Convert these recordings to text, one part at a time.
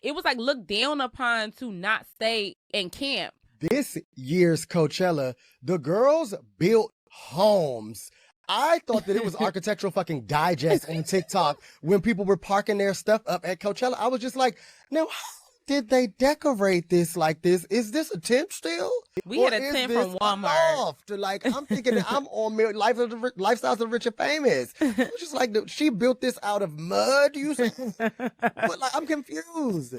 it was like looked down upon to not stay in camp. This year's Coachella, the girls built homes. I thought that it was architectural fucking digest on TikTok when people were parking their stuff up at Coachella. I was just like, now how did they decorate this like this? Is this a tent still? We had a tent from Walmart. Like, I'm thinking that I'm on Lifestyles of the Rich and Famous. I was just like, she built this out of mud, you say? But like, I'm confused.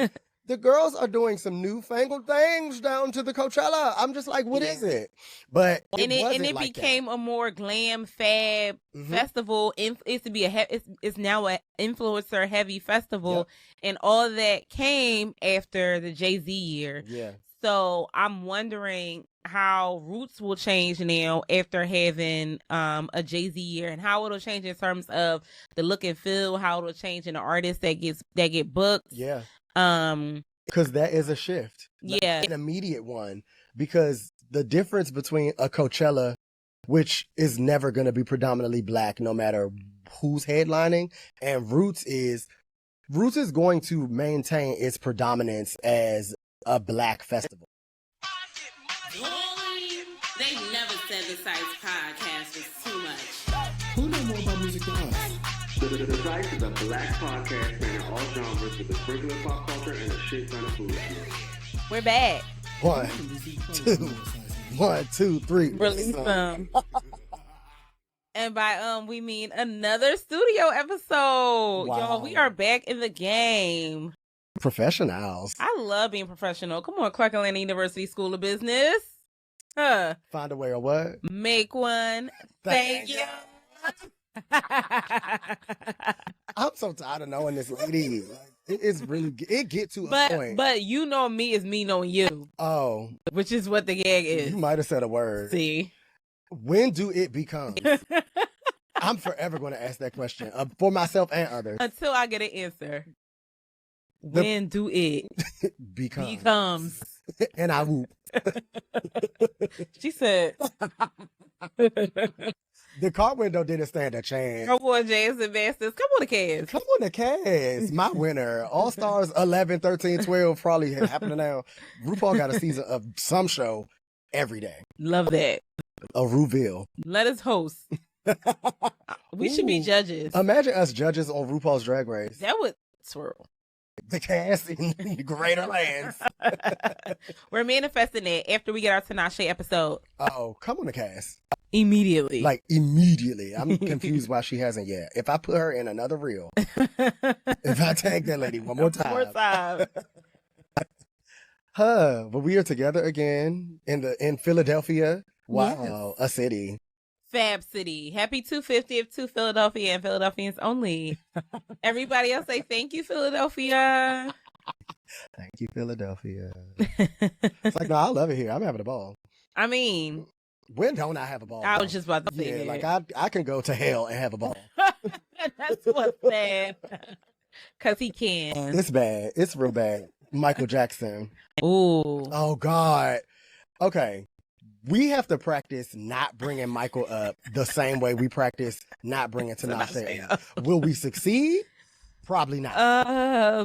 The girls are doing some newfangled things down to the Coachella. I'm just like, what is it? But it like became a more glam fab festival. It's to be it's now an influencer heavy festival, and all that came after the Jay-Z year. Yeah. So I'm wondering how Roots will change now after having a Jay-Z year, and how it'll change in terms of the look and feel, how it'll change in the artists that get booked. Yeah. Because that is a shift. Like, an immediate one. Because the difference between a Coachella, which is never going to be predominantly black, no matter who's headlining, and Roots is going to maintain its predominance as a black festival. They never said the Psyce podcast was too much. Who knows more about music than us? The Psyce is a black podcast spanning all genres with a sprinkle of pop culture and a shit ton of food. We're back. 1, 2, 3. Release them. And by we mean another studio episode. Wow. Y'all, we are back in the game. Professionals. I love being professional. Come on, Clark Atlanta University School of Business. Find a way or what? Make one. Thank you. I'm so tired of knowing this lady. Like, it get to a point. But you know me is me knowing you. Oh. Which is what the gag is. You might have said a word. See? When do it become? I'm forever going to ask that question for myself and others. Until I get an answer. When do it becomes? And I whoop. She said. The car window didn't stand a chance. Come on, Jazz and Masters. Come on, the cast. Come on, the cast. My winner. All Stars 11, 13, 12 probably happening now. RuPaul got a season of some show every day. Love that. A Ruville. Let us host. We should be judges. Imagine us judges on RuPaul's Drag Race. That would swirl. The cast in greater lands. We're manifesting it after we get our Tinashe episode. Oh, come on, the cast. Immediately. Like, immediately. I'm confused why she hasn't yet. If I put her in another reel, if I tag that lady one more time. But we are together again in Philadelphia. Wow, yes. A city. Fab City. Happy 250th to Philadelphia and Philadelphians only. Everybody else say thank you, Philadelphia. Thank you, Philadelphia. It's like, no, I love it here. I'm having a ball. I mean, when don't I have a ball? I was just about to say that. Like I can go to hell and have a ball. That's what's bad. Because he can. It's bad. It's real bad. Michael Jackson. Ooh. Oh, God. Okay. We have to practice not bringing Michael up the same way we practice not bringing Tinashe. Will we succeed? Probably not.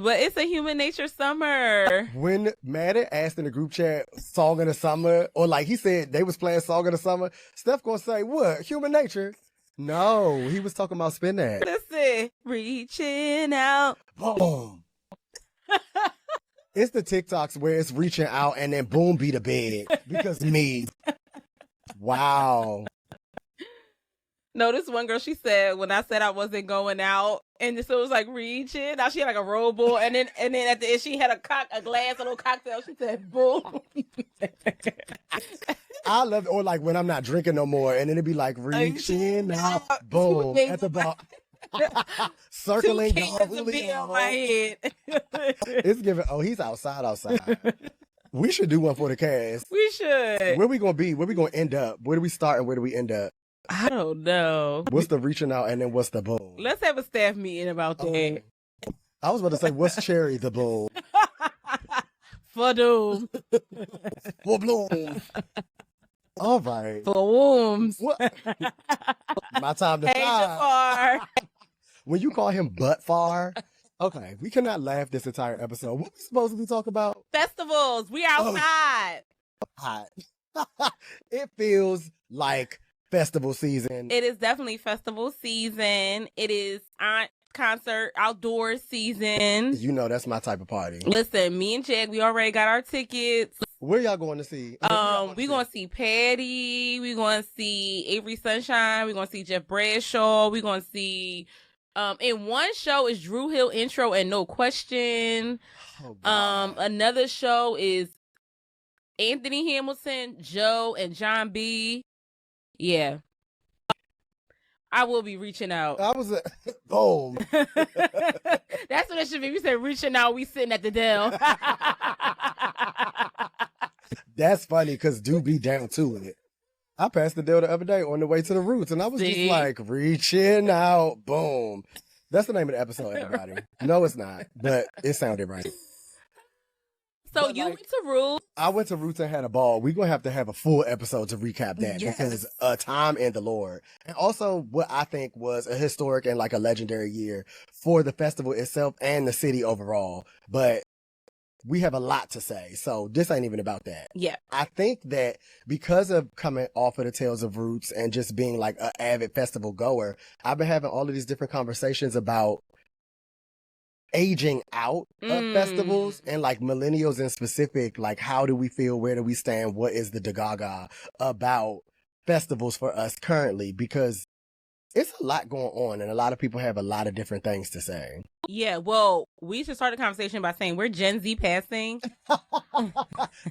But it's a human nature summer. When Madden asked in the group chat, Song of the Summer, or like he said they was playing Song of the Summer, Steph gonna say, what? Human nature? No, he was talking about Spin That. Listen, reaching out. Boom. It's the TikToks where it's reaching out and then boom, be the bed. Because me. Wow. No, this one girl, she said, when I said I wasn't going out, and so it was like reaching. Now she had like a roll ball, and then at the end she had a glass, a little cocktail. She said, boom. I love it. Or like when I'm not drinking no more, and then it'd be like reaching out, boom, at the bar. Circling on my head. It's giving, he's outside. We should do one for the cast. We should. Where we gonna be? Where we gonna end up? Where do we start and where do we end up? I don't know. What's the reaching out and then what's the boom? Let's have a staff meeting about that. I was about to say, what's cherry the boom? For doom. For bloom. All right. For wombs. What? My time to hey, Jafar. When you call him butt far, Okay, we cannot laugh this entire episode. What we supposed to be talking about? Festivals. We outside. Hot. It feels like festival season. It is definitely festival season. It is concert outdoor season. You know that's my type of party. Listen, me and Jag, we already got our tickets. Where y'all going to see? We gonna see Patty. We gonna see Avery Sunshine. We gonna see Jeff Bradshaw. We gonna see. In one show is Drew Hill intro and No Question. Oh, Another show is Anthony Hamilton, Joe, and John B. Yeah. I will be reaching out. I was boom. That's what it should be. We said reaching out, we sitting at the Dell. That's funny because do be down to it. I passed the deal the other day on the way to the Roots, and I was just like, reaching out, boom. That's the name of the episode, everybody. No, it's not, but it sounded right. So but you went to Roots. I went to Roots and had a ball. We're going to have a full episode to recap that because time in the Lord. And also what I think was a historic and like a legendary year for the festival itself and the city overall. But we have a lot to say. So this ain't even about that. Yeah. I think that because of coming off of the Tales of Roots and just being like an avid festival goer, I've been having all of these different conversations about aging out of festivals and like millennials in specific. Like, how do we feel? Where do we stand? What is the da-gaga about festivals for us currently? Because it's a lot going on and a lot of people have a lot of different things to say. Yeah, well, we should start the conversation by saying we're Gen Z passing.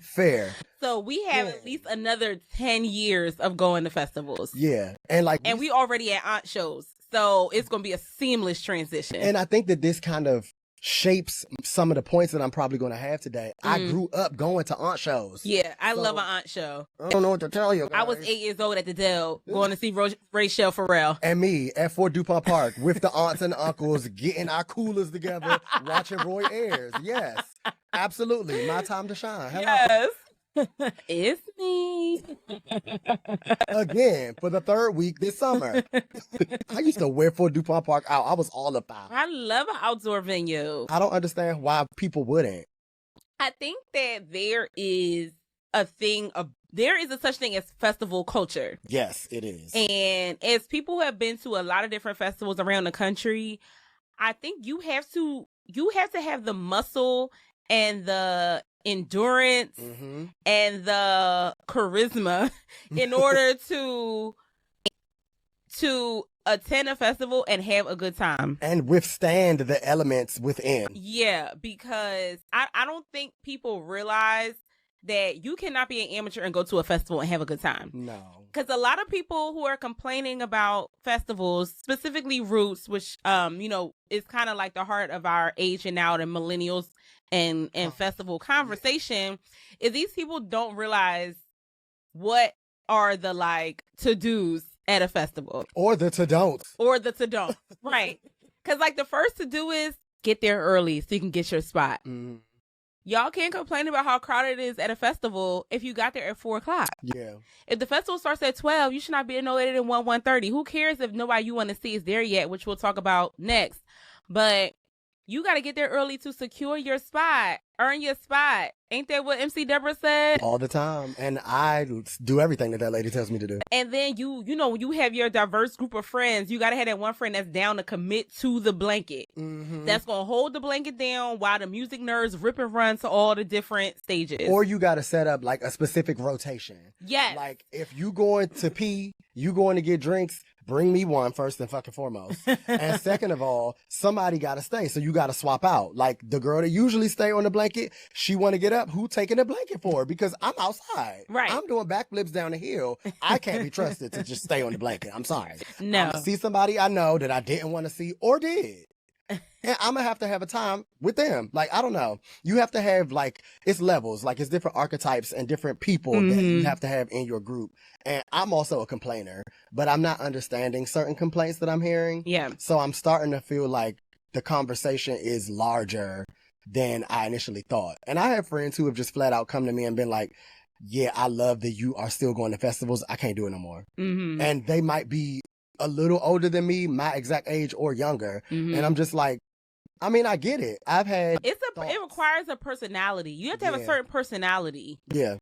Fair. So we have at least another 10 years of going to festivals. Yeah. And we already at aunt shows. So it's going to be a seamless transition. And I think that this kind of shapes some of the points that I'm probably going to have today. I grew up going to aunt shows. Yeah, I love an aunt show. I don't know what to tell you guys. I was 8 years old at the Dell going to see Rachel Farrell. And me at Fort DuPont Park with the aunts and uncles getting our coolers together, watching Roy Ayers. Yes, absolutely. My time to shine. Hello. Yes. It's me. Again, for the third week this summer. I used to wear Fort DuPont Park out. I was all about it. I love an outdoor venue. I don't understand why people wouldn't. I think that there is a such thing as festival culture. Yes, it is. And as people who have been to a lot of different festivals around the country, I think you have to have the muscle and the endurance and the charisma in order to attend a festival and have a good time and withstand the elements within. Yeah, because I don't think people realize that you cannot be an amateur and go to a festival and have a good time. No. Because a lot of people who are complaining about festivals, specifically Roots, which, is kind of like the heart of our aging out and millennials and festival conversation, is these people don't realize what are the, like, to-dos at a festival. Or the to-don'ts. Right. Because, like, the first to-do is get there early so you can get your spot. Y'all can't complain about how crowded it is at a festival if you got there at 4:00. Yeah. If the festival starts at 12, you should not be no later than 1:30. Who cares if nobody you want to see is there yet, which we'll talk about next. But you got to get there early to secure your spot, earn your spot. Ain't that what MC Deborah said? All the time. And I do everything that lady tells me to do. And then when you have your diverse group of friends, you got to have that one friend that's down to commit to the blanket. That's going to hold the blanket down while the music nerds rip and run to all the different stages. Or you got to set up like a specific rotation. Yes. Like if you going to pee, you going to get drinks, bring me one first and fucking foremost. And second of all, somebody got to stay. So you got to swap out. Like the girl that usually stay on the blanket, she want to get up. Who taking the blanket for her? Because I'm outside. Right. I'm doing backflips down the hill. I can't be trusted to just stay on the blanket. I'm sorry. No. I'm see somebody I know that I didn't want to see or did. And I'm going to have a time with them. Like, I don't know. You have to have, like, it's levels. Like, it's different archetypes and different people that you have to have in your group. And I'm also a complainer, but I'm not understanding certain complaints that I'm hearing. Yeah. So I'm starting to feel like the conversation is larger than I initially thought. And I have friends who have just flat out come to me and been like, yeah, I love that you are still going to festivals. I can't do it no more. And they might be a little older than me, my exact age or younger. And I'm just like, I mean, I get it. I've had it requires a personality. You have to have a certain personality. Yeah.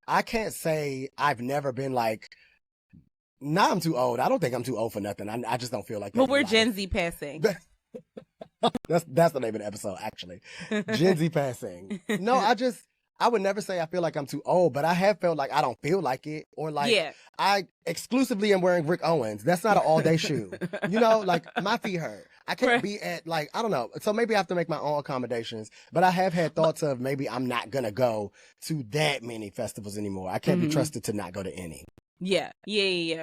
I can't say I've never been like, nah, I'm too old. I don't think I'm too old for nothing. I just don't feel like that. But we're Gen Z passing. That's the name of the episode, actually. Gen Z passing. No, I would never say I feel like I'm too old, but I have felt like I don't feel like it, or like I exclusively am wearing Rick Owens. That's not an all-day shoe. You know, like my feet hurt. I can't be at like, I don't know. So maybe I have to make my own accommodations, but I have had thoughts of maybe I'm not going to go to that many festivals anymore. I can't be trusted to not go to any. Yeah.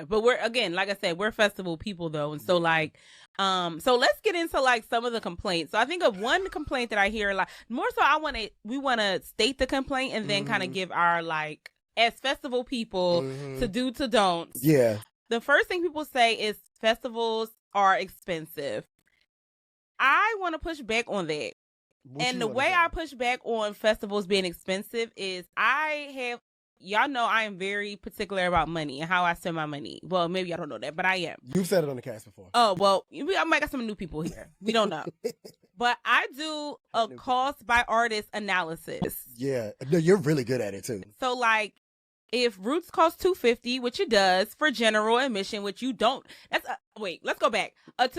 But we're, again, like I said, we're festival people though. And so like, so let's get into like some of the complaints. So I think of one complaint that I hear a lot more. So we want to state the complaint and then kind of give our like, as festival people to do to don'ts. Yeah. The first thing people say is festivals are expensive. I want to push back on that. And the way I push back on festivals being expensive is y'all know I am very particular about money and how I spend my money. Well, maybe y'all don't know that, but I am. You've said it on the cast before. Oh, well, I might got some new people here. We don't know. But I do a cost by artist analysis. Yeah. No, you're really good at it too. So like, if Roots costs $250, which it does for general admission, which you don't, wait, let's go back.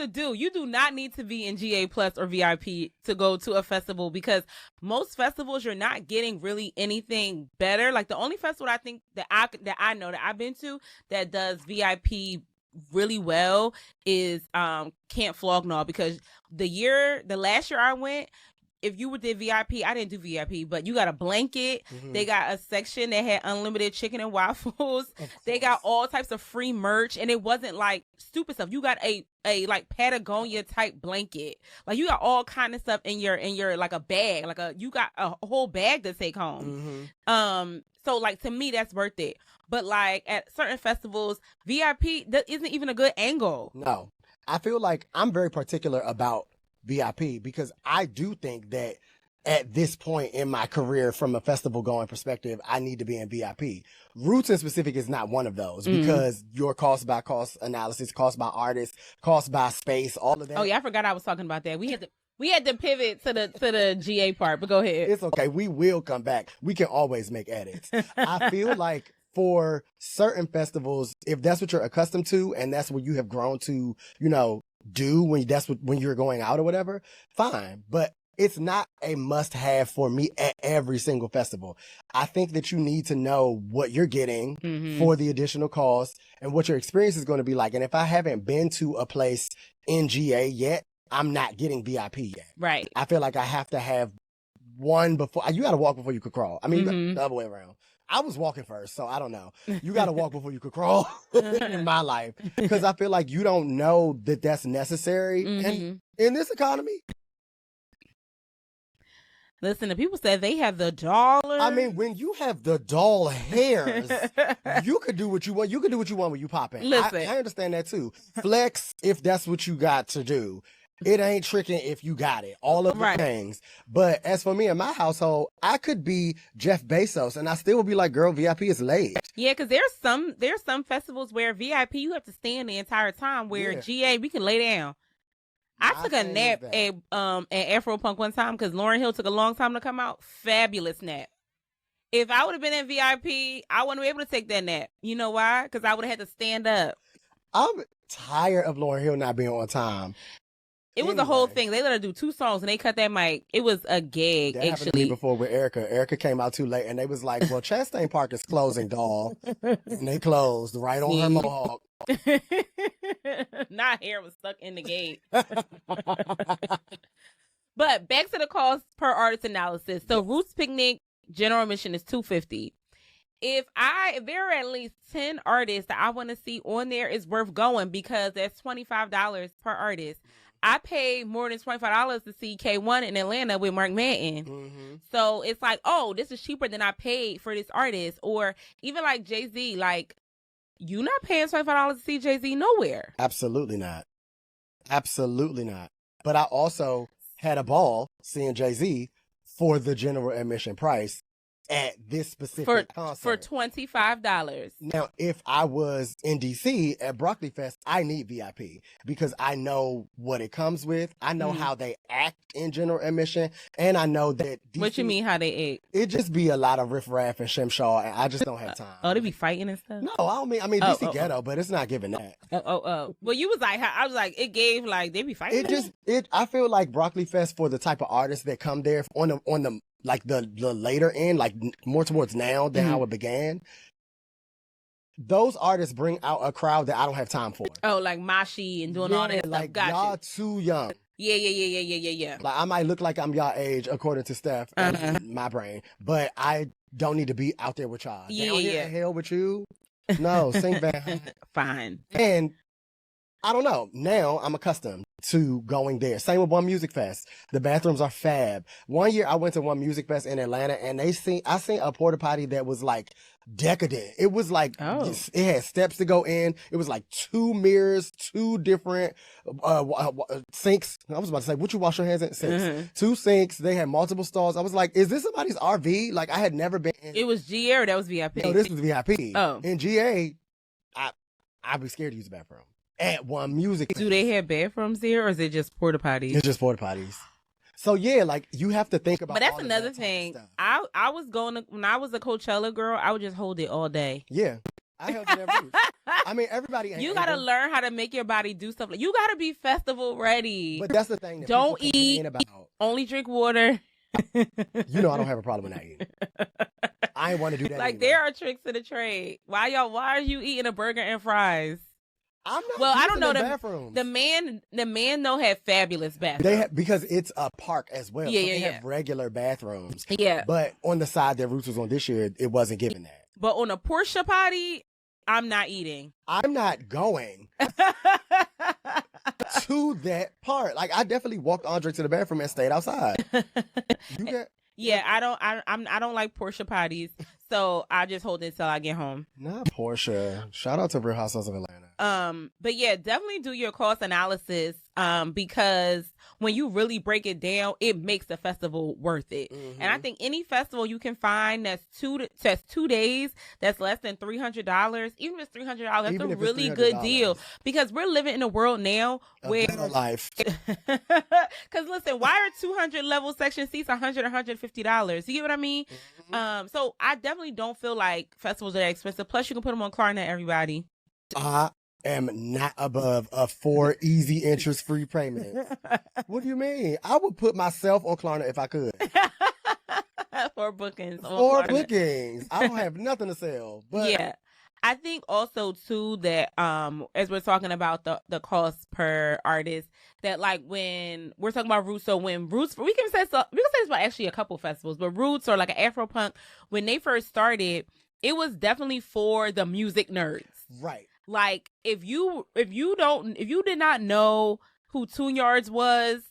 You do not need to be in GA Plus or VIP to go to a festival, because most festivals you're not getting really anything better. Like the only festival I think that I know that I've been to that does VIP really well is Camp Flognaw, because the last year I went, if you did VIP, I didn't do VIP, but you got a blanket. They got a section that had unlimited chicken and waffles. They got all types of free merch, and it wasn't like stupid stuff. You got a like Patagonia type blanket. Like you got all kind of stuff in your like a bag. You got a whole bag to take home. So like to me that's worth it. But like at certain festivals, VIP that isn't even a good angle. No. I feel like I'm very particular about VIP because I do think that at this point in my career, from a festival going perspective, I need to be in VIP. Roots in specific is not one of those because your cost by cost analysis, cost by artist, cost by space, all of that. Oh yeah, I forgot I was talking about that. We had to pivot to the GA part, but go ahead. It's okay. We will come back. We can always make edits. I feel like for certain festivals, if that's what you're accustomed to and that's what you have grown to, do when you're going out or whatever, fine. But it's not a must have for me at every single festival. I think that you need to know what you're getting for the additional cost and what your experience is going to be like. And if I haven't been to a place in GA yet, I'm not getting VIP yet. Right. I feel like I have to have one before. You got to walk before you could crawl. I mean, the other way around. I was walking first, so I don't know. You got to walk before you could crawl in my life, because I feel like you don't know that that's necessary. And in this economy. Listen, the people said they have the dollars. I mean, when you have the doll hairs, you could do what you want. You can do what you want when you pop in. Listen. I understand that too. Flex if that's what you got to do. It ain't tricking if you got it. All of the things. But as for me and my household, I could be Jeff Bezos and I still would be like, girl, VIP is late. Yeah, because there's some festivals where VIP you have to stand the entire time, where GA we can lay down. I took a nap at Afropunk one time because Lauryn Hill took a long time to come out. Fabulous nap. If I would have been in VIP, I wouldn't be able to take that nap. You know why? Because I would have had to stand up. I'm tired of Lauryn Hill not being on time. It was a whole thing. They let her do 2 songs and they cut that mic. It was a gag, that happened to me before with Erica. Erica came out too late and they was like, well, Chastain Park is closing, doll. And they closed right on her mohawk. Not hair was stuck in the gate. But back to the cost per artist analysis. So Roots Picnic general admission is $250. If there are at least 10 artists that I want to see on there, it's worth going because that's $25 per artist. I paid more than $25 to see K1 in Atlanta with Mark Manton. So it's like, oh, this is cheaper than I paid for this artist. Or even like Jay-Z, like, you not paying $25 to see Jay-Z nowhere. Absolutely not. Absolutely not. But I also had a ball seeing Jay-Z for the general admission price. at this specific concert. For $25. Now, if I was in DC at Broccoli Fest, I need VIP because I know what it comes with. I know how they act in general admission, and I know that DC, what you mean how they act? It just be a lot of riffraff and shimshaw, and I just don't have time. Oh, they be fighting and stuff? No, I mean DC ghetto, but it's not giving that. Well, you was like, I was like, it gave like they be fighting. I feel like Broccoli Fest for the type of artists that come there on the like the later end, like more towards now than how it began. Those artists bring out a crowd that I don't have time for. Oh, like Mashi and doing all that stuff. Like Gotcha. y'all too young. Yeah. Like I might look like I'm y'all age according to Steph and my brain, but I don't need to be out there with y'all. Yeah. Hell with you. No, sing Van. Fine. And I don't know. Now I'm accustomed to going there. Same with One Music Fest. The bathrooms are fab. One year I went to One Music Fest in Atlanta, and I seen a porta potty that was like decadent. It was like it had steps to go in. It was like 2 mirrors, 2 different sinks. I was about to say, would you wash your hands in? Sinks. 2 sinks. They had multiple stalls. I was like, is this somebody's RV? Like I had never been in. It was GA or that was VIP? No, this was VIP. Oh. In GA, I'd be scared to use the bathroom. At One Music Fest. Do they have bathrooms there, or is it just porta potties? It's just porta potties. So yeah, like you have to think about. But that's another thing. I was going to, when I was a Coachella girl, I would just hold it all day. Yeah, I held it every week. I mean, everybody. You got to learn how to make your body do stuff. You got to be festival ready. But that's the thing. That don't eat. About. Only drink water. You know, I don't have a problem with not eating. I ain't want to do that. Like anyway. there are tricks to the trade. Why are you eating a burger and fries? I'm not. Well, I don't know. The man though had fabulous bathrooms. They have, because it's a park as well. Yeah, so they have regular bathrooms. Yeah. But on the side that Roots was on this year, it wasn't given that. But on a Porsche potty, I'm not eating. I'm not going to that part. Like I definitely walked Andre to the bathroom and stayed outside. Yeah, I don't like Porsche potties, so I just hold it till I get home. Not Porsche. Shout out to Real Housewives of Atlanta. But yeah, definitely do your cost analysis. Because when you really break it down, it makes the festival worth it. Mm-hmm. And I think any festival you can find that's 2 days, that's less than $300, even if it's $300, that's a really good deal. Because we're living in a world now where life. Because listen, why are 200 level section seats $150? You get what I mean? Mm-hmm. So I definitely don't feel like festivals are that expensive. Plus, you can put them on Klarna, everybody. Am not above a 4 easy interest free payments. What do you mean? I would put myself on Klarna if I could. 4 bookings. 4 bookings. I don't have nothing to sell. But yeah. I think also too that as we're talking about the cost per artist, that like when we're talking about Roots, so when Roots, we can say this about actually a couple festivals, but Roots or like an Afro Punk, when they first started, it was definitely for the music nerds. Right. Like if you did not know who Tune Yards was,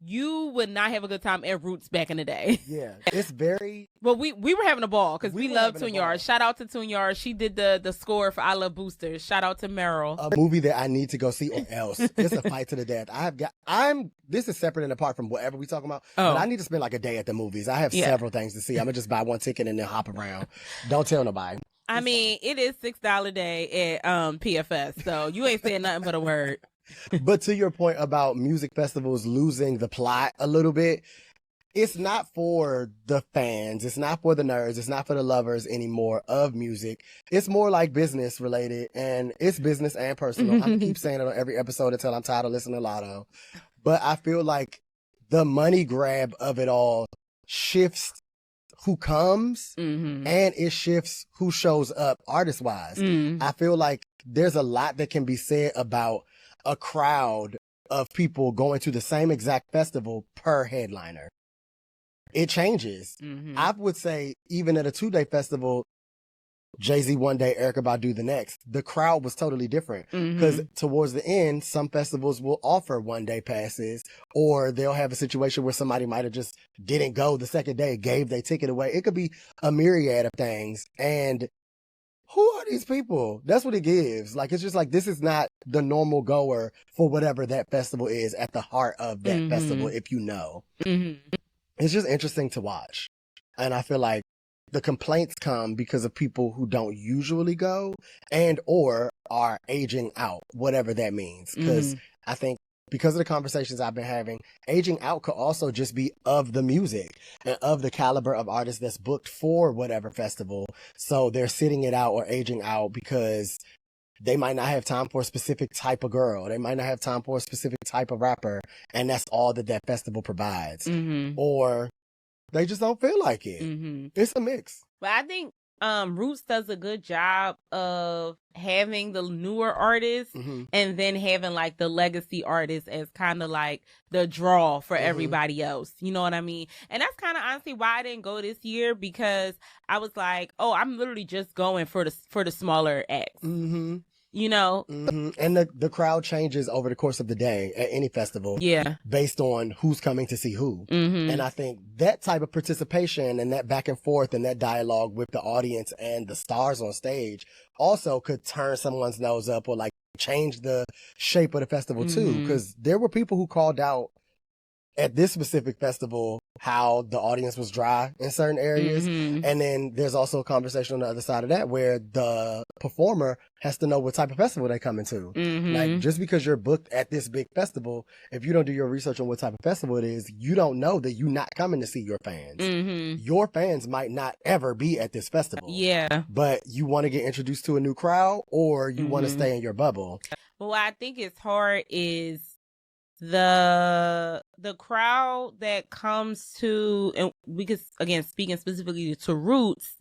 you would not have a good time at Roots back in the day. Yeah, it's very. Well, we were having a ball because we love Tune Yards. Shout out to Tune Yards. She did the score for I Love Boosters. Shout out to Meryl. A movie that I need to go see or else. It's a fight to the death. This is separate and apart from whatever we talking about. But I need to spend like a day at the movies. I have several things to see. I'm gonna just buy one ticket and then hop around. Don't tell nobody. I mean, it is $6 a day at PFS, so you ain't saying nothing but a word. But to your point about music festivals losing the plot a little bit, it's not for the fans. It's not for the nerds. It's not for the lovers anymore of music. It's more like business related, and it's business and personal. I keep saying it on every episode until I'm tired of listening to Lotto. But I feel like the money grab of it all shifts who comes and it shifts who shows up artist wise. I feel like there's a lot that can be said about a crowd of people going to the same exact festival per headliner. It changes. I would say even at a 2-day festival, Jay-Z one day, Erykah Badu the next, the crowd was totally different because towards the end, some festivals will offer 1-day passes, or they'll have a situation where somebody might have just didn't go the second day, gave their ticket away. It could be a myriad of things. And who are these people? That's what it gives. Like, it's just like, this is not the normal goer for whatever that festival is at the heart of that festival, if you know. It's just interesting to watch. And I feel like the complaints come because of people who don't usually go and or are aging out, whatever that means. Because I think because of the conversations I've been having, aging out could also just be of the music and of the caliber of artists that's booked for whatever festival. So they're sitting it out or aging out because they might not have time for a specific type of girl. They might not have time for a specific type of rapper. And that's all that festival provides. Or they just don't feel like it. It's a mix. But I think Roots does a good job of having the newer artists and then having like the legacy artists as kind of like the draw for everybody else. You know what I mean? And that's kind of honestly why I didn't go this year, because I was like, oh, I'm literally just going for the smaller acts. You know? And the crowd changes over the course of the day at any festival. Yeah. Based on who's coming to see who. And I think that type of participation and that back and forth and that dialogue with the audience and the stars on stage also could turn someone's nose up or like change the shape of the festival too. Because there were people who called out at this specific festival how the audience was dry in certain areas. And then there's also a conversation on the other side of that where the performer has to know what type of festival they come into. Like, just because you're booked at this big festival, if you don't do your research on what type of festival it is, you don't know that you're not coming to see your fans. Your fans might not ever be at this festival. Yeah. But you want to get introduced to a new crowd, or you want to stay in your bubble. But what I think is hard is the crowd that comes to, and we could, again, speaking specifically to Roots,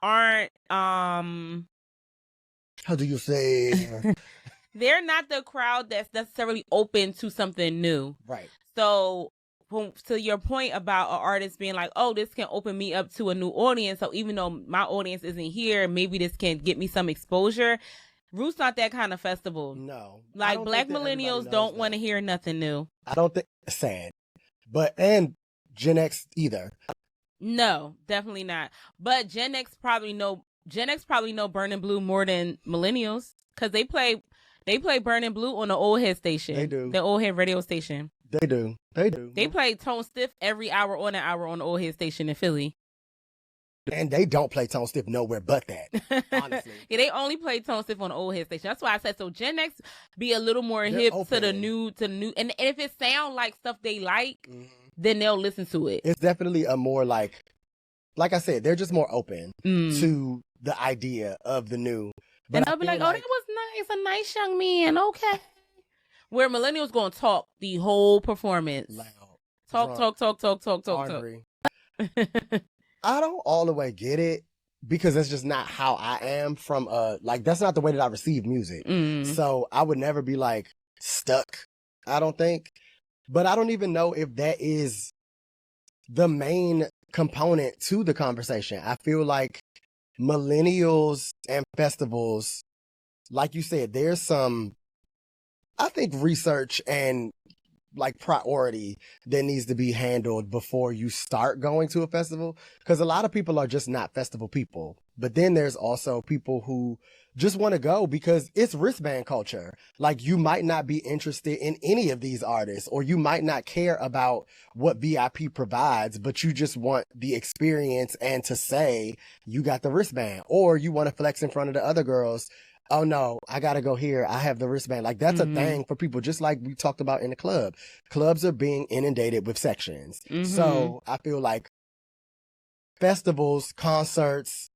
aren't how do you say they're not the crowd that's necessarily open to something new, right? So to your point about an artist being like, oh, this can open me up to a new audience, so even though my audience isn't here, maybe this can get me some exposure. Roots not that kind of festival. No. Like, Black millennials don't want to hear nothing new. I don't think it's sad. And Gen X either. No, definitely not. But Gen X probably know Burning Blue more than millennials, because they play Burning Blue on the old head station. They do. The old head radio station. They do. They play Tone Stiff every hour on the old head station in Philly. And they don't play Tone Stiff nowhere but that, honestly. Yeah, they only play Tone Stiff on the old head station. That's why I said, so Gen X be a little more hip open to the new. And if it sound like stuff they like, then they'll listen to it. It's definitely a more like I said, they're just more open to the idea of the new. But and I'll be like, oh, that was nice. A nice young man. Okay. Where millennials going to talk the whole performance. Loud. Talk. Angry. I don't all the way get it, because that's just not how I am from that's not the way that I receive music. So I would never be like stuck, I don't think. But I don't even know if that is the main component to the conversation. I feel like millennials and festivals, like you said, there's some, I think, research and like priority that needs to be handled before you start going to a festival, because a lot of people are just not festival people. But then there's also people who just want to go because it's wristband culture. Like, you might not be interested in any of these artists, or you might not care about what VIP provides, but you just want the experience and to say you got the wristband, or you want to flex in front of the other girls. Oh no, I gotta go here. I have the wristband. Like, that's a thing for people, just like we talked about in the club. Clubs are being inundated with sections. So I feel like festivals, concerts,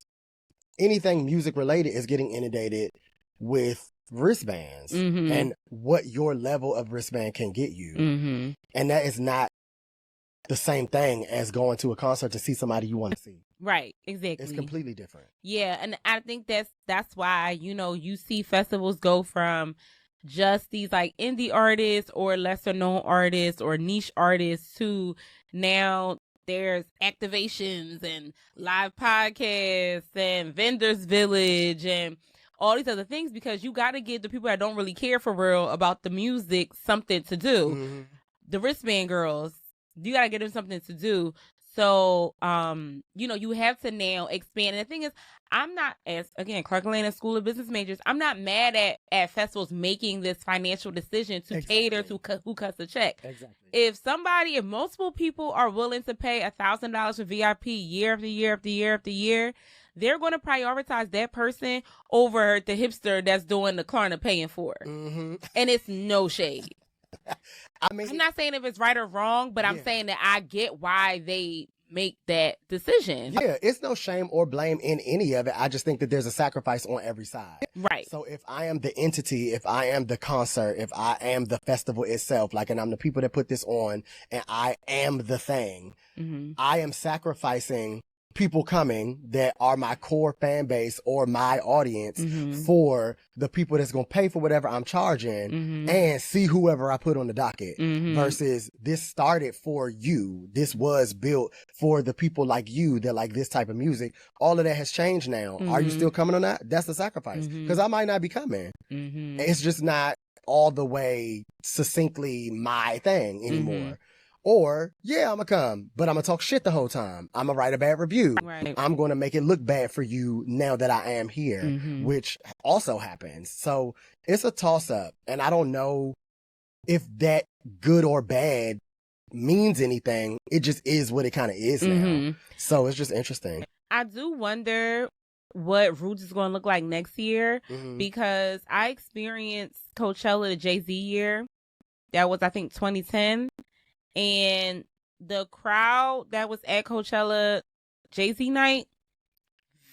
anything music related is getting inundated with wristbands and what your level of wristband can get you. And that is not the same thing as going to a concert to see somebody you want to see. Right, exactly. It's completely different. Yeah, and I think that's why, you see festivals go from just these like indie artists or lesser known artists or niche artists to now there's activations and live podcasts and vendors village and all these other things, because you got to give the people that don't really care for real about the music something to do. The wristband girls, you got to give them something to do. So, you have to now expand. And the thing is, I'm not, as again, Clark Atlanta School of Business majors, I'm not mad at festivals making this financial decision to cater to who cuts the check. Exactly. If multiple people are willing to pay $1,000 for VIP year after year after year after year, they're going to prioritize that person over the hipster that's doing the Klarna paying for it. Mm-hmm. And it's no shade. I mean, I'm not saying if it's right or wrong, but I'm saying that I get why they make that decision. Yeah, it's no shame or blame in any of it. I just think that there's a sacrifice on every side. Right. So if I am the entity, if I am the concert, if I am the festival itself, and I'm the people that put this on, and I am the thing, I am sacrificing people coming that are my core fan base or my audience for the people that's going to pay for whatever I'm charging and see whoever I put on the docket versus this started for you. This was built for the people like you that like this type of music. All of that has changed now. Are you still coming on that? That's the sacrifice because I might not be coming. It's just not all the way succinctly my thing anymore. Or, I'm going to come, but I'm going to talk shit the whole time. I'm going to write a bad review. Right. I'm going to make it look bad for you now that I am here, which also happens. So it's a toss up. And I don't know if that good or bad means anything. It just is what it kind of is now. So it's just interesting. I do wonder what Roots is going to look like next year because I experienced Coachella, the Jay-Z year. That was, I think, 2010. And the crowd that was at Coachella Jay-Z night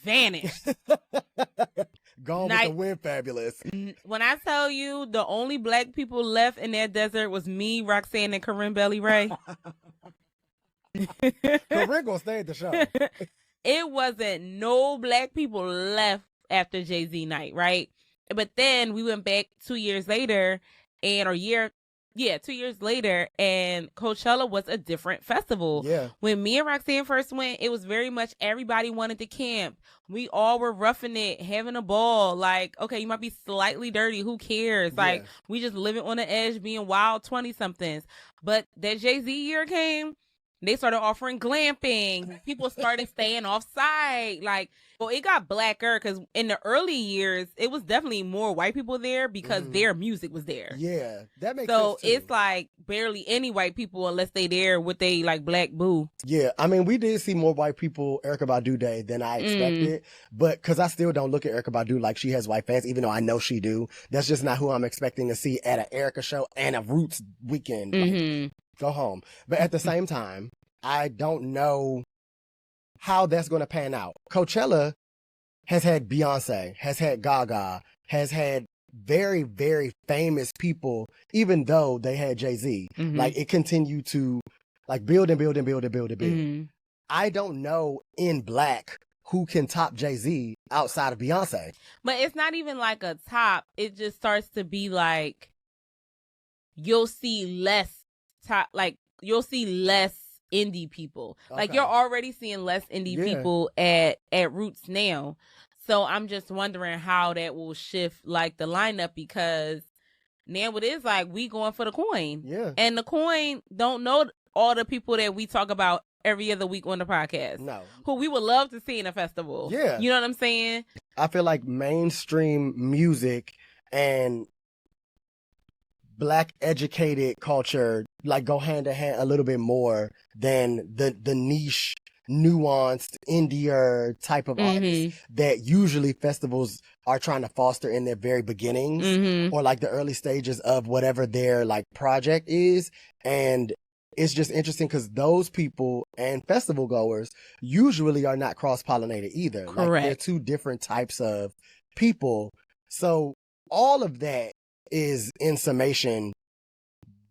vanished. Gone with the wind, fabulous. When I tell you the only black people left in that desert was me, Roxanne, and Corinne Belly Ray. Corinne gonna stay at the show. It wasn't no black people left after Jay-Z night, right? But then we went back 2 years later 2 years later, and Coachella was a different festival. Yeah. When me and Roxanne first went, it was very much everybody wanted to camp. We all were roughing it, having a ball. Like, okay, you might be slightly dirty. Who cares? Like, we just living on the edge, being wild 20-somethings. But that Jay-Z year came, they started offering glamping. People started staying off site. Like, well, it got blacker because in the early years, it was definitely more white people there because their music was there. Yeah, that makes sense. So it's like barely any white people unless they there with they like black boo. Yeah, I mean, we did see more white people Erykah Badu Day than I expected, but because I still don't look at Erykah Badu like she has white fans, even though I know she do. That's just not who I'm expecting to see at an Erykah show and a Roots weekend. Like, go home. But at the same time, I don't know how that's going to pan out. Coachella has had Beyonce, has had Gaga, has had very, very famous people, even though they had Jay-Z. Like, it continued to like build and build and build and build and build. I don't know in black who can top Jay-Z outside of Beyonce. But it's not even like a top. It just starts to be like you'll see less indie people. Okay. Like, you're already seeing less indie people at Roots now. So I'm just wondering how that will shift like the lineup, because now it is like we going for the coin. Yeah. And the coin don't know all the people that we talk about every other week on the podcast. No. Who we would love to see in a festival. Yeah. You know what I'm saying? I feel like mainstream music and black educated culture like go hand in hand a little bit more than the niche, nuanced, indie type of artists that usually festivals are trying to foster in their very beginnings or like the early stages of whatever their like project is. And it's just interesting because those people and festival goers usually are not cross-pollinated either. Correct. Like, they're two different types of people. So all of that is in summation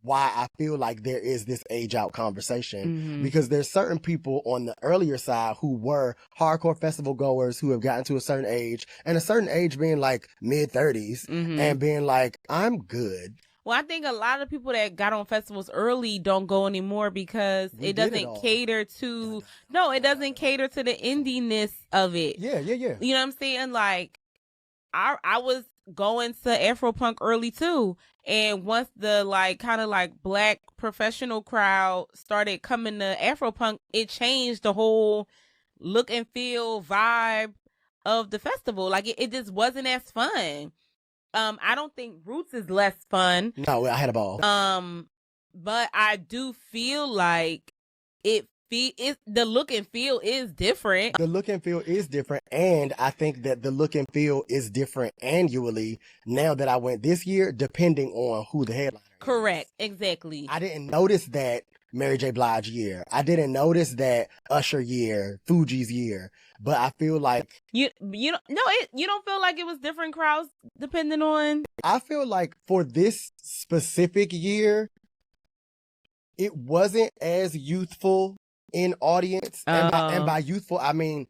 why I feel like there is this age out conversation, because there's certain people on the earlier side who were hardcore festival goers who have gotten to a certain age, and a certain age being like mid 30s and being like, I'm good. Well, I think a lot of people that got on festivals early don't go anymore because it doesn't cater to, it doesn't cater to the indiness of it. Yeah. You know what I'm saying? Like, I was going to Afropunk early too. And once the like kind of like black professional crowd started coming to Afropunk, it changed the whole look and feel vibe of the festival. Like it just wasn't as fun. I don't think Roots is less fun. No, I had a ball. But I do feel like the look and feel is different. The look and feel is different, and I think that the look and feel is different annually now that I went this year, depending on who the headliner is. Correct, exactly. I didn't notice that Mary J. Blige year. I didn't notice that Usher year, Fuji's year. But I feel like you don't feel like it was different crowds depending on. I feel like for this specific year, it wasn't as youthful in audience. And by youthful, I mean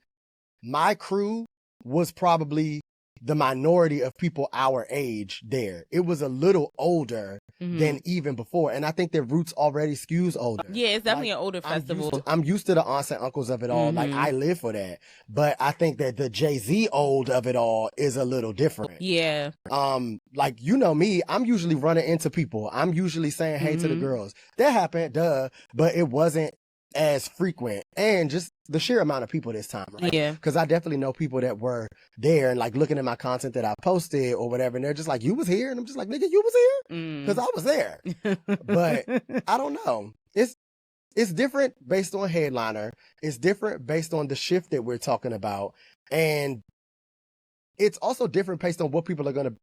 my crew was probably the minority of people our age there. It was a little older than even before. And I think that Roots already skews older. Yeah, it's definitely an older festival. I'm used to the aunts and uncles of it all. Like, I live for that. But I think that the Jay-Z old of it all is a little different. Yeah. Like, you know me, I'm usually running into people. I'm usually saying hey to the girls. That happened, duh. But it wasn't as frequent, and just the sheer amount of people this time, right? Yeah. Because I definitely know people that were there and like looking at my content that I posted or whatever, and they're just like, you was here? And I'm just like, nigga, you was here? Because I was there. But I don't know. It's different based on headliner. It's different based on the shift that we're talking about. And it's also different based on what people are going to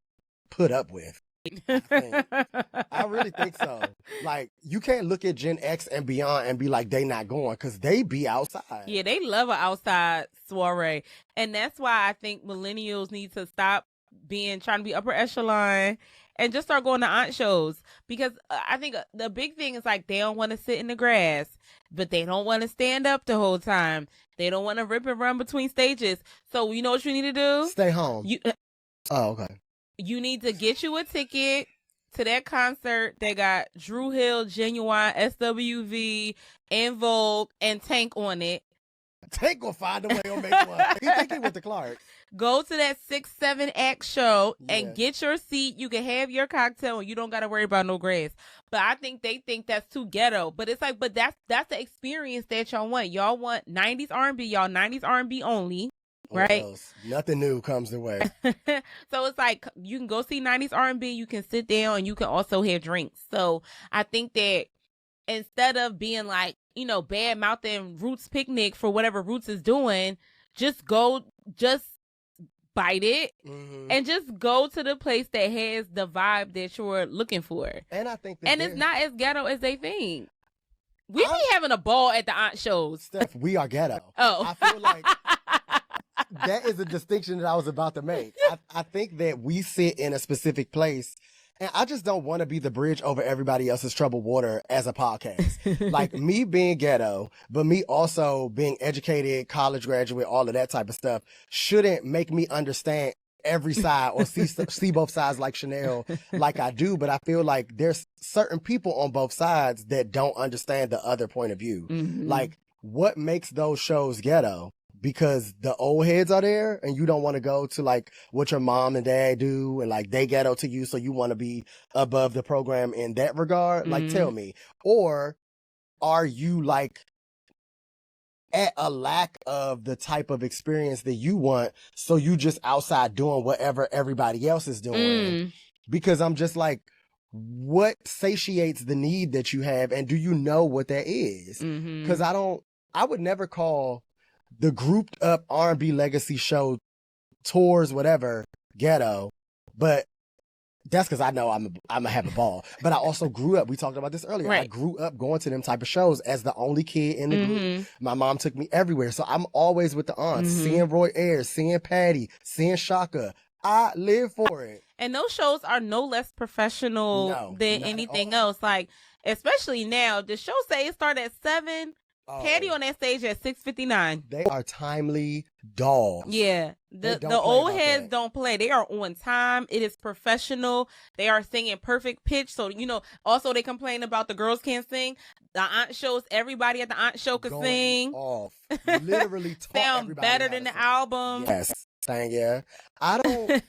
put up with. I really think so. Like, you can't look at Gen X and beyond and be like, they not going, because they be outside. Yeah, they love an outside soiree. And that's why I think millennials need to stop trying to be upper echelon and just start going to aunt shows. Because I think the big thing is like, they don't want to sit in the grass, but they don't want to stand up the whole time. They don't want to rip and run between stages. So you know what you need to do? Stay home. Oh, okay. You need to get you a ticket to that concert. They got Drew Hill, Genuine, SWV, En Vogue, and Tank on it. Tank will find a way to make one. He think he went to Clark. Go to that 6-7 act show and get your seat. You can have your cocktail and you don't got to worry about no grass. But I think they think that's too ghetto. But it's like, but that's the experience that y'all want. Y'all want 90s R&B. Y'all 90s R&B only. Right. Nothing new comes their way. So it's like you can go see 90s R&B, you can sit down, and you can also have drinks. So I think that instead of being like, you know, bad mouthing Roots picnic for whatever Roots is doing, just bite it and just go to the place that has the vibe that you're looking for. And I think it's not as ghetto as they think. We be having a ball at the aunt shows. Steph, we are ghetto. Oh. I feel like that is a distinction that I was about to make. I think that we sit in a specific place, and I just don't want to be the bridge over everybody else's troubled water as a podcast. Like, me being ghetto, but me also being educated, college graduate, all of that type of stuff shouldn't make me understand every side or see both sides like Chanel like I do. But I feel like there's certain people on both sides that don't understand the other point of view. Like, what makes those shows ghetto? Because the old heads are there and you don't want to go to like what your mom and dad do and like they ghetto to you, so you want to be above the program in that regard. Like, tell me. Or are you like at a lack of the type of experience that you want, so you just outside doing whatever everybody else is doing? Because I'm just like, what satiates the need that you have, and do you know what that is? Because I would never call the grouped up R&B legacy show tours, whatever, ghetto, but that's because I know I'm gonna have a ball. But I also grew up, we talked about this earlier, I grew up going to them type of shows as the only kid in the group. My mom took me everywhere, so I'm always with the aunts, seeing Roy Ayers, seeing Patty, seeing Shaka. I live for it. And those shows are no less professional than anything else. Like, especially now, the show say it started at 7. Patty on that stage at 6:59. They are timely dogs. Yeah. The old heads don't play. They are on time. It is professional. They are singing perfect pitch. So, you know, also they complain about the girls can't sing. The aunt shows, everybody at the aunt show could sing. Off. Literally taught sound better than the album. Yes. Tanya. I don't.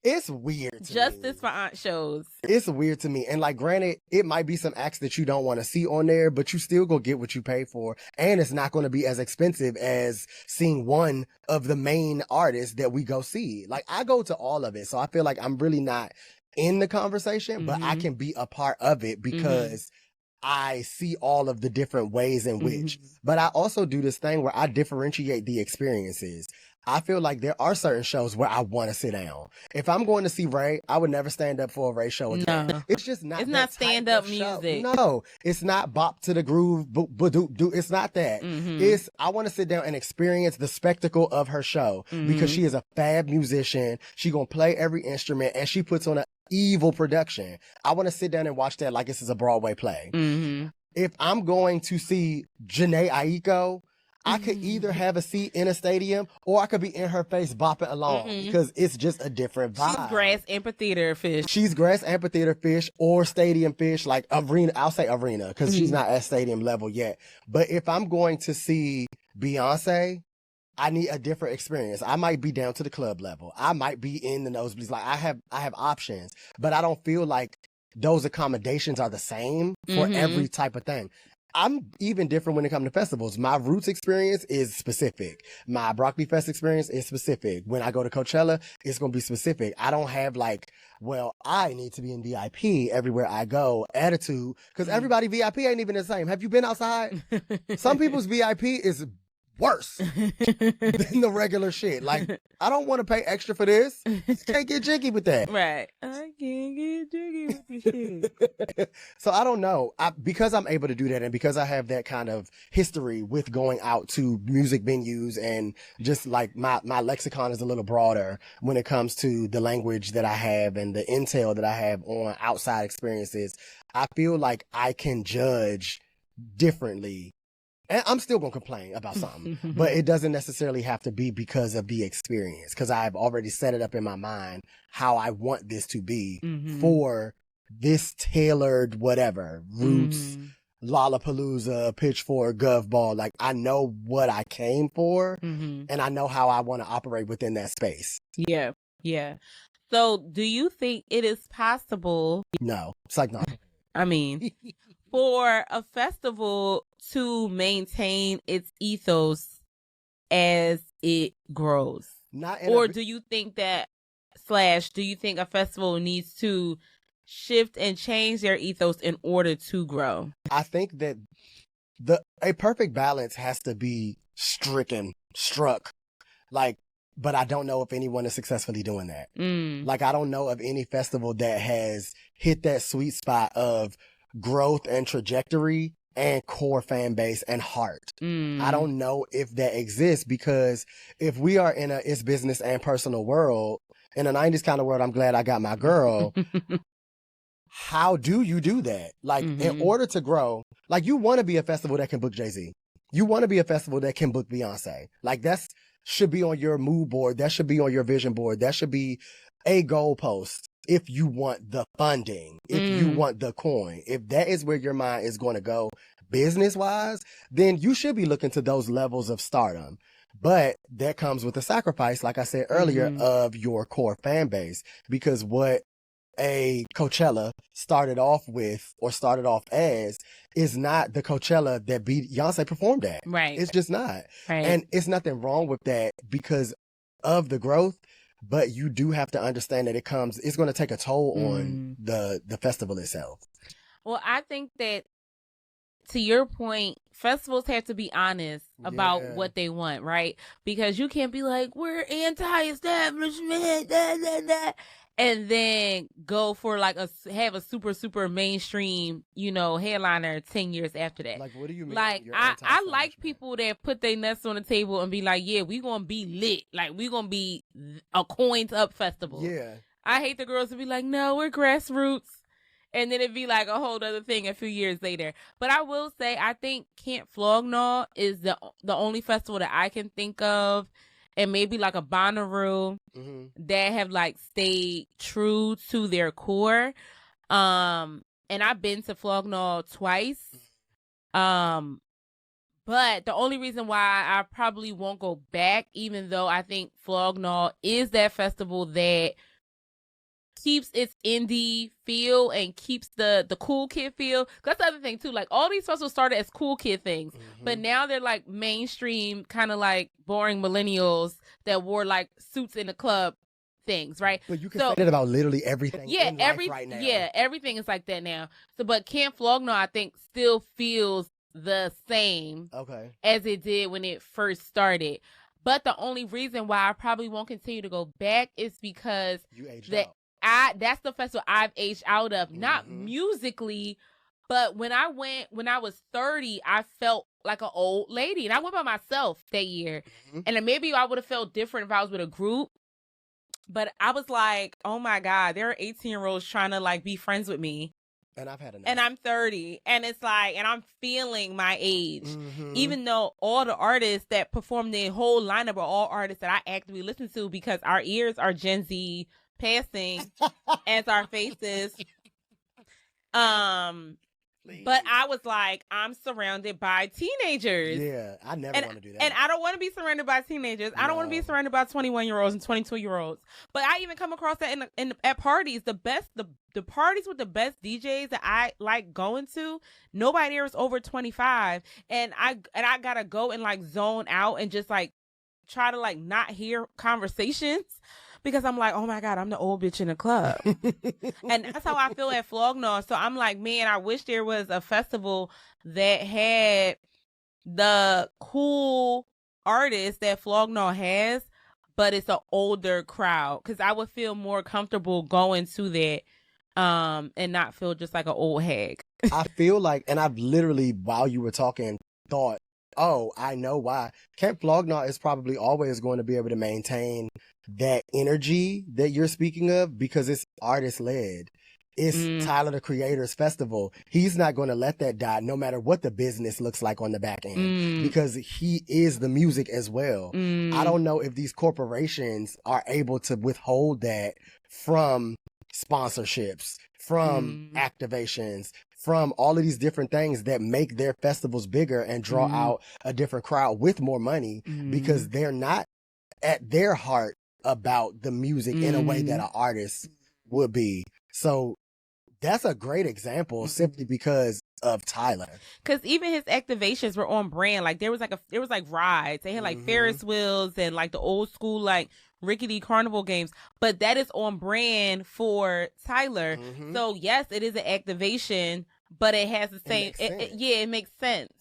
It's weird to Justice me. for Aunt shows. It's weird to me. And like, granted, it might be some acts that you don't want to see on there, but you still go get what you pay for. And it's not going to be as expensive as seeing one of the main artists that we go see. Like, I go to all of it. So I feel like I'm really not in the conversation, but I can be a part of it because I see all of the different ways in which. But I also do this thing where I differentiate the experiences. I feel like there are certain shows where I want to sit down. If I'm going to see Ray, I would never stand up for a Ray show again. No. It's just not. It's not stand up music. No, it's not bop to the groove. It's not that. It's I want to sit down and experience the spectacle of her show because she is a fab musician. She gonna play every instrument and she puts on an evil production. I want to sit down and watch that like this is a Broadway play. If I'm going to see Janae Aiko, I could either have a seat in a stadium or I could be in her face bopping along because it's just a different vibe. She's grass amphitheater fish. She's grass amphitheater fish or stadium fish, like arena. I'll say arena because she's not at stadium level yet. But if I'm going to see Beyonce, I need a different experience. I might be down to the club level. I might be in the nosebleeds. Like I have options, but I don't feel like those accommodations are the same for every type of thing. I'm even different when it comes to festivals. My Roots experience is specific. My Broccoli Fest experience is specific. When I go to Coachella, it's going to be specific. I don't have like, well, I need to be in VIP everywhere I go attitude because everybody VIP ain't even the same. Have you been outside? Some people's VIP is worse than the regular shit. Like, I don't want to pay extra for this. Can't get jiggy with that. Right. I can't get jiggy with the shit. So I don't know. Because I'm able to do that and because I have that kind of history with going out to music venues and just like my lexicon is a little broader when it comes to the language that I have and the intel that I have on outside experiences. I feel like I can judge differently. And I'm still going to complain about something, but it doesn't necessarily have to be because of the experience, because I've already set it up in my mind how I want this to be for this tailored whatever, Roots, Lollapalooza, Pitchfork, Gov Ball. Like, I know what I came for, and I know how I want to operate within that space. Yeah, yeah. So do you think it is possible? No, it's like, no. I mean... for a festival to maintain its ethos as it grows? Do you think that do you think a festival needs to shift and change their ethos in order to grow? I think that a perfect balance has to be struck. Like, but I don't know if anyone is successfully doing that. Like, I don't know of any festival that has hit that sweet spot of growth and trajectory and core fan base and heart. I don't know if that exists because if we are in it's business and personal world, in a 90s kind of world, I'm glad I got my girl. How do you do that? Like, in order to grow, like, you want to be a festival that can book Jay-Z. You want to be a festival that can book Beyonce. Like, should be on your mood board. That should be on your vision board. That should be a goalpost. If you want the funding, if you want the coin, if that is where your mind is going to go business-wise, then you should be looking to those levels of stardom. But that comes with a sacrifice, like I said earlier, of your core fan base. Because what a Coachella started off as is not the Coachella that Beyonce performed at. Right. It's just not. Right. And it's nothing wrong with that because of the growth. But you do have to understand that it's going to take a toll on the festival itself. Well, I think that, to your point, festivals have to be honest about what they want, right? Because you can't be like, we're anti-establishment, and then go for like have a super mainstream, headliner 10 years after that. Like, what do you mean? Like, I like people that put their nuts on the table and be like, yeah, we gonna be lit. Like, we gonna be a coins up festival. Yeah. I hate the girls to be like, no, we're grassroots. And then it'd be like a whole other thing a few years later. But I will say, I think Camp Flog Gnaw is the only festival that I can think of, and maybe like a Bonnaroo that have like stayed true to their core. And I've been to Flog Gnaw twice. But But the only reason why I probably won't go back, even though I think Flog Gnaw is that festival that keeps its indie feel and keeps the cool kid feel. That's the other thing too. Like all these festivals started as cool kid things, but now they're like mainstream, kind of like boring millennials that wore like suits in the club things, right? But you can say that about literally everything. Yeah, in life right now. Yeah, everything is like that now. So, but Camp Flog Gnaw, I think, still feels the same as it did when it first started. But the only reason why I probably won't continue to go back is because you aged out. That's the festival I've aged out of, not musically, but when I was 30, I felt like an old lady, and I went by myself that year. And maybe I would have felt different if I was with a group, but I was like, oh my God, there are 18-year-olds trying to like be friends with me. And I've had enough. And I'm 30, and it's like, and I'm feeling my age, even though all the artists that perform their whole lineup are all artists that I actively listen to because our ears are Gen Z passing as our faces. But I was like, I'm surrounded by teenagers. Yeah, I never want to do that. And I don't want to be surrounded by teenagers. No. I don't want to be surrounded by 21-year-olds and 22-year-olds. But I even come across that at parties. The parties with the best DJs that I like going to, nobody there is over 25. And I gotta go and like zone out and just like try to like not hear conversations. Because I'm like, oh my God, I'm the old bitch in the club. And that's how I feel at Flog Gnaw. So I'm like, man, I wish there was a festival that had the cool artists that Flog Gnaw has, but it's an older crowd. Because I would feel more comfortable going to that and not feel just like an old hag. I feel like, and I've literally, while you were talking, thought, oh, I know why. Camp Flog Gnaw is probably always going to be able to maintain that energy that you're speaking of because it's artist led. It's Tyler the Creator's festival. He's not going to let that die no matter what the business looks like on the back end because he is the music as well. I don't know if these corporations are able to withhold that from sponsorships, from activations, from all of these different things that make their festivals bigger and draw out a different crowd with more money because they're not at their heart about the music in a way that an artist would be. So that's a great example simply because of Tyler. Because even his activations were on brand. Like there was like rides. They had like Ferris wheels and like the old school like rickety carnival games. But that is on brand for Tyler. So yes, it is an activation, but it has the same. It makes sense.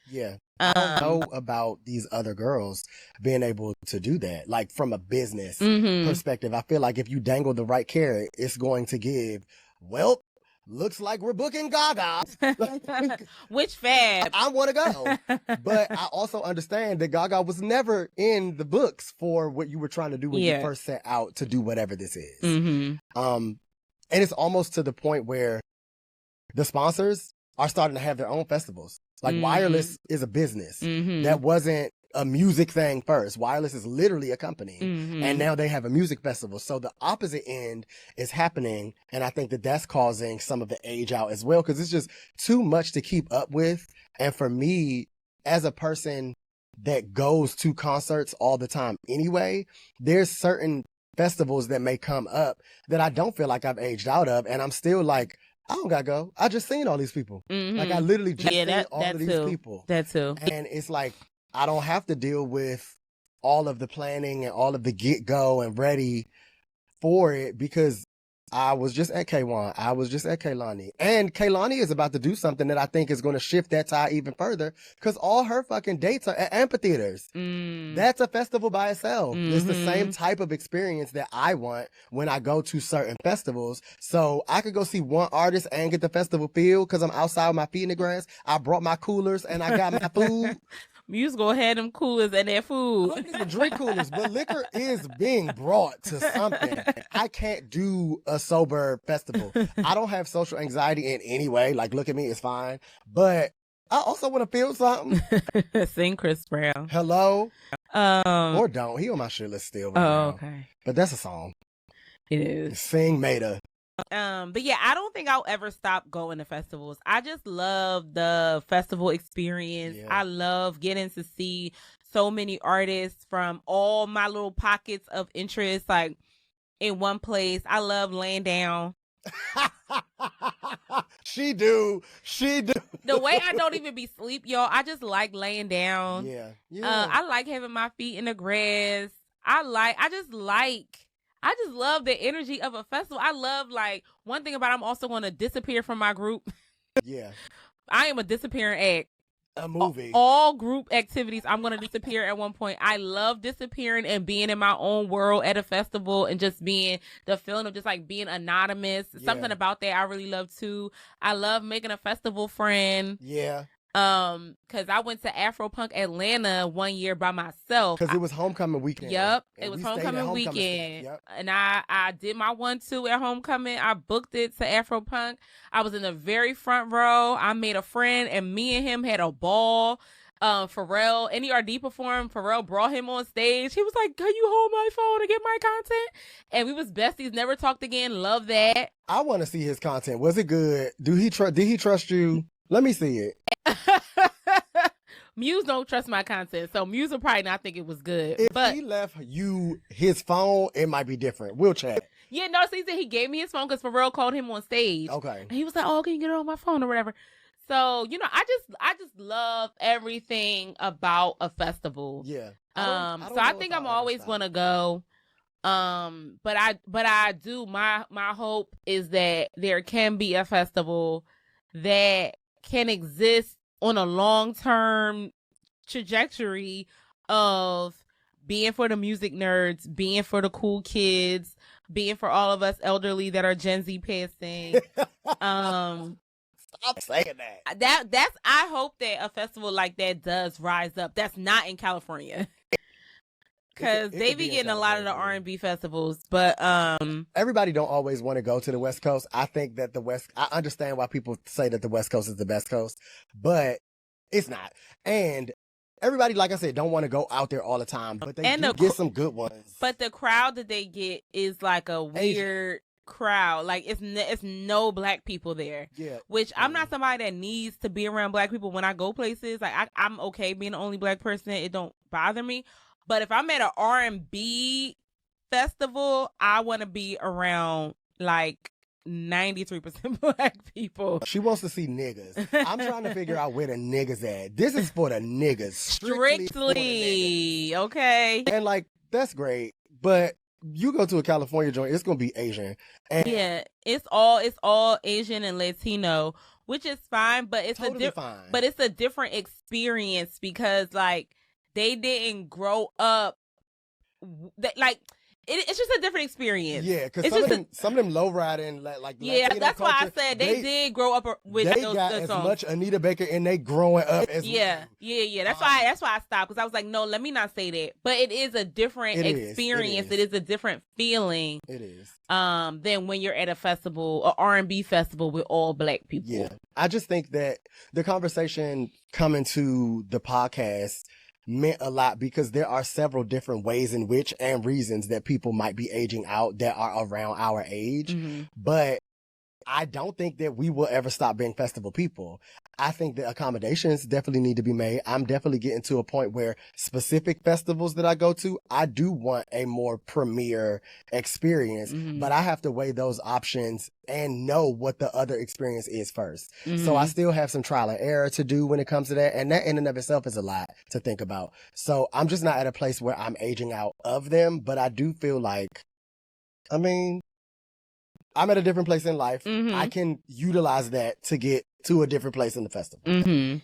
Yeah. I don't know about these other girls being able to do that. Like from a business perspective, I feel like if you dangle the right carrot, it's going to give, well, looks like we're booking Gaga. Which fab? I want to go. But I also understand that Gaga was never in the books for what you were trying to do when you first set out to do whatever this is. And it's almost to the point where the sponsors are starting to have their own festivals. Like Wireless is a business. That wasn't a music thing first. Wireless is literally a company. And now they have a music festival. So the opposite end is happening. And I think that that's causing some of the age out as well. Cause it's just too much to keep up with. And for me, as a person that goes to concerts all the time anyway, there's certain festivals that may come up that I don't feel like I've aged out of. And I'm still like, I don't gotta go. I just seen all these people. Like I literally just seen all of these people. That too. And it's like, I don't have to deal with all of the planning and all of the get go and ready for it because I was just at K1. I was just at Kaylani. And Kaylani is about to do something that I think is going to shift that tie even further because all her fucking dates are at amphitheaters. That's a festival by itself. It's the same type of experience that I want when I go to certain festivals. So I could go see one artist and get the festival feel because I'm outside with my feet in the grass. I brought my coolers and I got my food. You just go ahead them coolers and their food. Drink coolers, but liquor is being brought to something. I can't do a sober festival. I don't have social anxiety in any way. Like, look at me, it's fine. But I also want to feel something. Sing Chris Brown. Hello. Or don't. He on my shit list still. Right now. Okay. But that's a song. It is. Sing Maida. But yeah, I don't think I'll ever stop going to festivals. I just love the festival experience. Yeah. I love getting to see so many artists from all my little pockets of interest, like in one place. I love laying down. She do. The way I don't even be sleep, y'all. I just like laying down. Yeah. I like having my feet in the grass. I just love the energy of a festival. I love, like, one thing about I'm also going to disappear from my group. Yeah. I am a disappearing act. A movie. All group activities, I'm going to disappear at one point. I love disappearing and being in my own world at a festival and just being the feeling of just like being anonymous. Yeah. Something about that I really love too. I love making a festival friend. Yeah. Because I went to Afropunk Atlanta one year by myself. Because it was homecoming weekend. Yep, And it was we stayed at homecoming weekend. Yep. And I did my 1-2 at homecoming. I booked it to Afropunk. I was in the very front row. I made a friend, and me and him had a ball. Pharrell, NERD performed. Pharrell brought him on stage. He was like, "Can you hold my phone to get my content?" And we was besties. Never talked again. Love that. I want to see his content. Was it good? Did he trust you? Let me see it. Muse don't trust my content, so Muse will probably not think it was good. If he left you his phone, it might be different. We'll chat. Yeah, no, see, he gave me his phone because Pharrell called him on stage. Okay. And he was like, "Oh, can you get it on my phone or whatever?" So, you know, I just love everything about a festival. Yeah. So I think I'm always gonna go. But I do, my hope is that there can be a festival that can exist on a long-term trajectory of being for the music nerds, being for the cool kids, being for all of us elderly that are Gen Z passing. Stop saying that. I hope that a festival like that does rise up. That's not in California. Because they be getting a lot of the R&B festivals, but everybody don't always want to go to the West Coast. I think that I understand why people say that the West Coast is the best coast, but it's not. And everybody, like I said, don't want to go out there all the time, but they do get some good ones. But the crowd that they get is like a weird crowd. Like it's no black people there. Yeah. Which I'm not somebody that needs to be around black people when I go places. Like I'm okay being the only black person. It don't bother me. But if I'm at an R&B festival, I want to be around like 93% black people. She wants to see niggas. I'm trying to figure out where the niggas at. This is for the niggas. Strictly for the niggas. Okay. And like, that's great. But you go to a California joint, it's going to be Asian. And yeah, it's all Asian and Latino, which is fine, but it's totally fine. But it's a different experience because like they didn't grow up like it's just a different experience. Yeah, because some of them low riding like yeah, Latino that's culture, why I said they did grow up with they those got as songs. much Anita Baker and they growing up as yeah. That's why I stopped because I was like, no, let me not say that. But it is a different experience. It is a different feeling. It is. Than when you're at a festival, an R&B festival with all black people. Yeah, I just think that the conversation coming to the podcast meant a lot because there are several different ways in which and reasons that people might be aging out that are around our age. Mm-hmm. But I don't think that we will ever stop being festival people. I think that accommodations definitely need to be made. I'm definitely getting to a point where specific festivals that I go to, I do want a more premier experience, but I have to weigh those options and know what the other experience is first. So I still have some trial and error to do when it comes to that. And that in and of itself is a lot to think about. So I'm just not at a place where I'm aging out of them, but I do feel like, I mean, I'm at a different place in life. I can utilize that to get to a different place in the festival.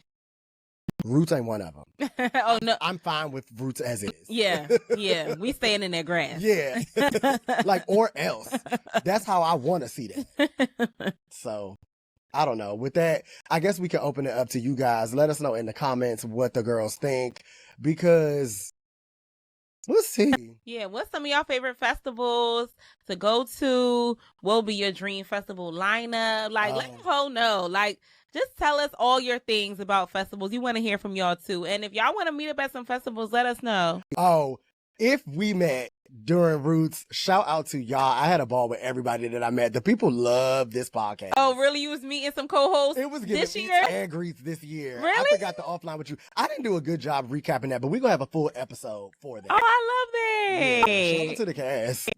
Roots ain't one of them. Oh no, I'm fine with Roots as is. Yeah, we staying in that grass. Yeah, like or else. That's how I want to see that. So I don't know. With that, I guess we can open it up to you guys. Let us know in the comments what the girls think because. We'll see. Yeah, what's some of y'all favorite festivals to go to? What will be your dream festival lineup? Like, let the whole know. Like, just tell us all your things about festivals. You want to hear from y'all too. And if y'all want to meet up at some festivals, let us know. Oh, if we met during Roots. Shout out to y'all. I had a ball with everybody that I met. The people love this podcast. Oh, really? You was meeting some co-hosts It was giving this meets year? and greets this year. Really? I forgot to offline with you. I didn't do a good job recapping that, but we're going to have a full episode for that. Oh, I love that. Yeah, shout out to the cast.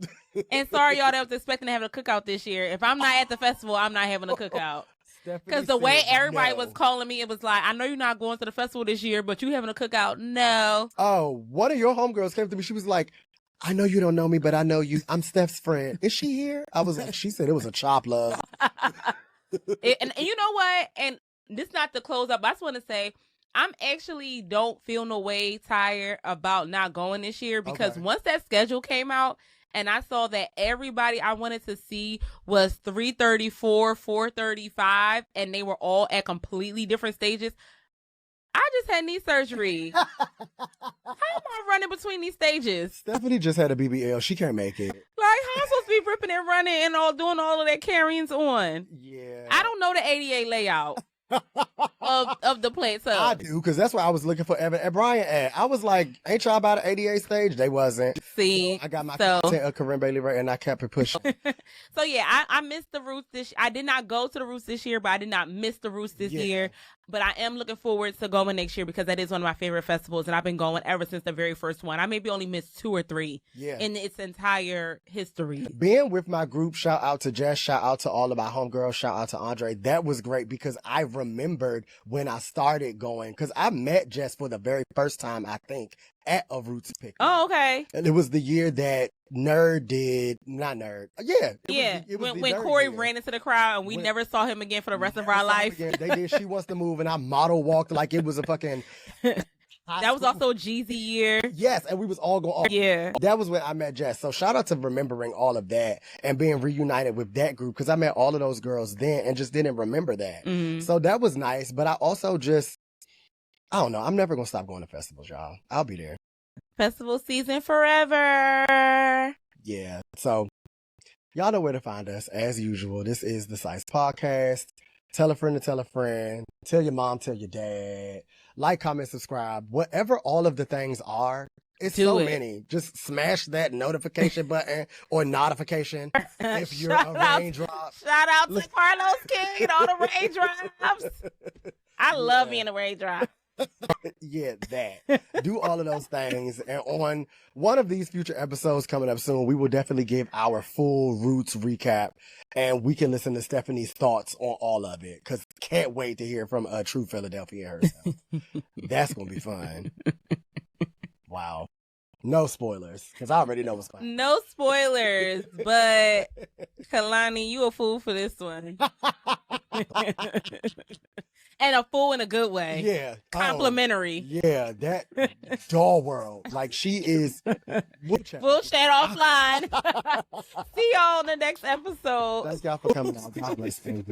And sorry, y'all, that was expecting to have a cookout this year. If I'm not at the festival, I'm not having a cookout. Because the way everybody was calling me, it was like, I know you're not going to the festival this year, but you having a cookout. No. Oh, one of your homegirls came to me. She was like, I know you don't know me, but I know you. I'm Steph's friend. Is she here? I was like, she said it was a chop, love. And you know what? And this not to close up, but I just want to say, I'm actually don't feel no way tired about not going this year because once that schedule came out, and I saw that everybody I wanted to see was 334, 435, and they were all at completely different stages. I just had knee surgery. How am I running between these stages? Stephanie just had a BBL. She can't make it. Like, how am I supposed to be ripping and running and doing all of that carryings on? Yeah. I don't know the ADA layout of the place. So. I do, because that's why I was looking for Evan and Brian at. I was like, ain't y'all about an ADA stage? They wasn't. See, so I got my content of Corinne Bailey right, and I kept it pushing. So yeah, I missed the Roots this. I did not go to the Roots this year, but I did not miss the Roots this year. But I am looking forward to going next year because that is one of my favorite festivals, and I've been going ever since the very first one. I maybe only missed 2 or 3 in its entire history. Being with my group, shout out to Jess, shout out to all of my homegirls, shout out to Andre. That was great because I remembered when I started going, because I met Jess for the very first time, I think, at a Roots picnic. Oh, okay. And it was the year that Nerd did, not Nerd. Yeah. It was when Corey ran into the crowd and we never saw him again for the rest of our life. They did She Wants to Move, and I model walked like it was a fucking... That was also Jeezy year. Yes, and we was all going. Yeah. That was when I met Jess. So shout out to remembering all of that and being reunited with that group, because I met all of those girls then and just didn't remember that. Mm-hmm. So that was nice. But I also just, I don't know. I'm never going to stop going to festivals, y'all. I'll be there. Festival season forever. Yeah. So y'all know where to find us as usual. This is the Psyce Podcast. Tell a friend to tell a friend. Tell your mom, tell your dad. Like, comment, subscribe. Whatever all of the things are, it's so many. Just smash that notification button or notification if you're a raindrop. Shout out to Carlos King and all the raindrops. I love being a raindrop. Yeah, that. Do all of those things. And on one of these future episodes coming up soon, we will definitely give our full Roots recap, and we can listen to Stephanie's thoughts on all of it, because can't wait to hear from a true Philadelphia herself. That's going to be fun. Wow. No spoilers, because I already know what's going on. No spoilers, but Kalani, you a fool for this one. And a fool in a good way. Yeah. Complimentary. Yeah, that doll world. Like, she is... We'll chat offline. See y'all on the next episode. Thanks y'all for coming out. God bless you.